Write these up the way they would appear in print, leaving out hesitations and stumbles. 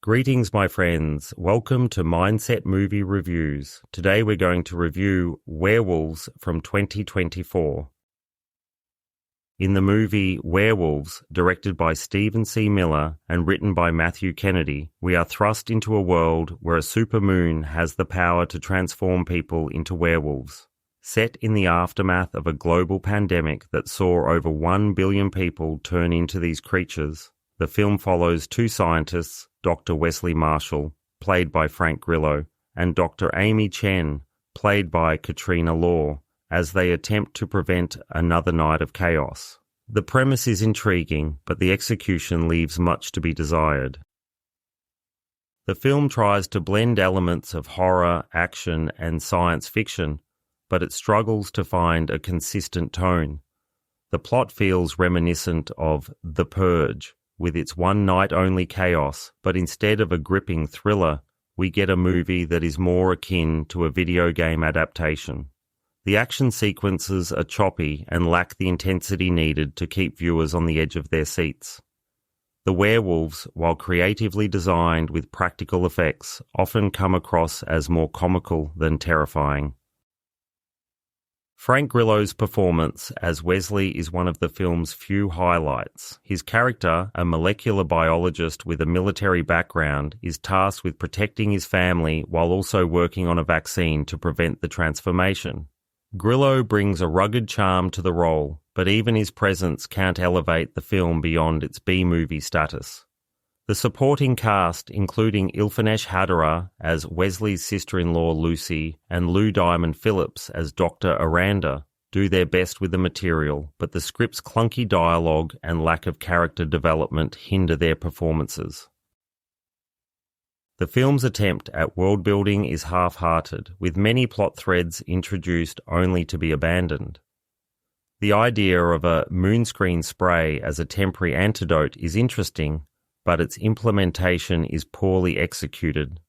Greetings, my friends. Welcome to Mindset Movie Reviews. Today we're going to review Werewolves from 2024. In the movie Werewolves, directed by Stephen C. Miller and written by Matthew Kennedy, we are thrust into a world where a supermoon has the power to transform people into werewolves. Set in the aftermath of a global pandemic that saw over 1 billion people turn into these creatures, the film follows two scientists, Dr. Wesley Marshall, played by Frank Grillo, and Dr. Amy Chen, played by Katrina Law, as they attempt to prevent another night of chaos. The premise is intriguing, but the execution leaves much to be desired. The film tries to blend elements of horror, action, and science fiction, but it struggles to find a consistent tone. The plot feels reminiscent of The Purge, with its one-night-only chaos, but instead of a gripping thriller, we get a movie that is more akin to a video game adaptation. The action sequences are choppy and lack the intensity needed to keep viewers on the edge of their seats. The werewolves, while creatively designed with practical effects, often come across as more comical than terrifying. Frank Grillo's performance as Wesley is one of the film's few highlights. His character, a molecular biologist with a military background, is tasked with protecting his family while also working on a vaccine to prevent the transformation. Grillo brings a rugged charm to the role, but even his presence can't elevate the film beyond its B-movie status. The supporting cast, including Ilfenesh Hadera as Wesley's sister-in-law Lucy and Lou Diamond Phillips as Dr. Aranda, do their best with the material, but the script's clunky dialogue and lack of character development hinder their performances. The film's attempt at world-building is half-hearted, with many plot threads introduced only to be abandoned. The idea of a moonscreen spray as a temporary antidote is interesting, but its implementation is poorly executed.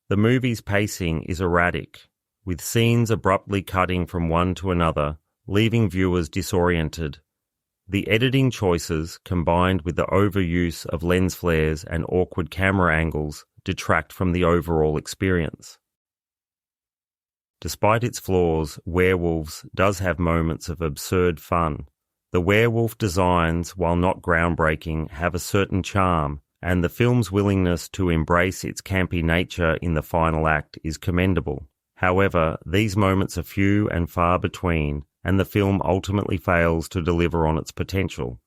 The movie's pacing is erratic, with scenes abruptly cutting from one to another, leaving viewers disoriented. The editing choices, combined with the overuse of lens flares and awkward camera angles, detract from the overall experience. Despite its flaws, Werewolves does have moments of absurd fun. The werewolf designs, while not groundbreaking, have a certain charm, and the film's willingness to embrace its campy nature in the final act is commendable. However, these moments are few and far between, and the film ultimately fails to deliver on its potential.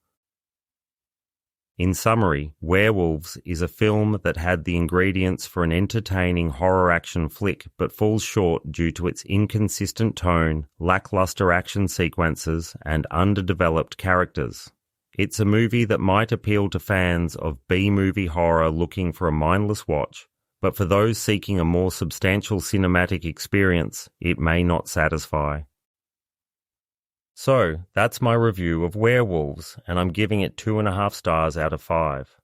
In summary, Werewolves is a film that had the ingredients for an entertaining horror action flick but falls short due to its inconsistent tone, lackluster action sequences, and underdeveloped characters. It's a movie that might appeal to fans of B-movie horror looking for a mindless watch, but for those seeking a more substantial cinematic experience, it may not satisfy. So, that's my review of Werewolves, and I'm giving it 2.5 stars out of 5.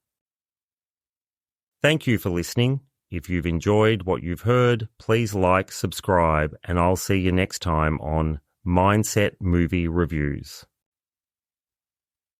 Thank you for listening. If you've enjoyed what you've heard, please like, subscribe, and I'll see you next time on Mindset Movie Reviews.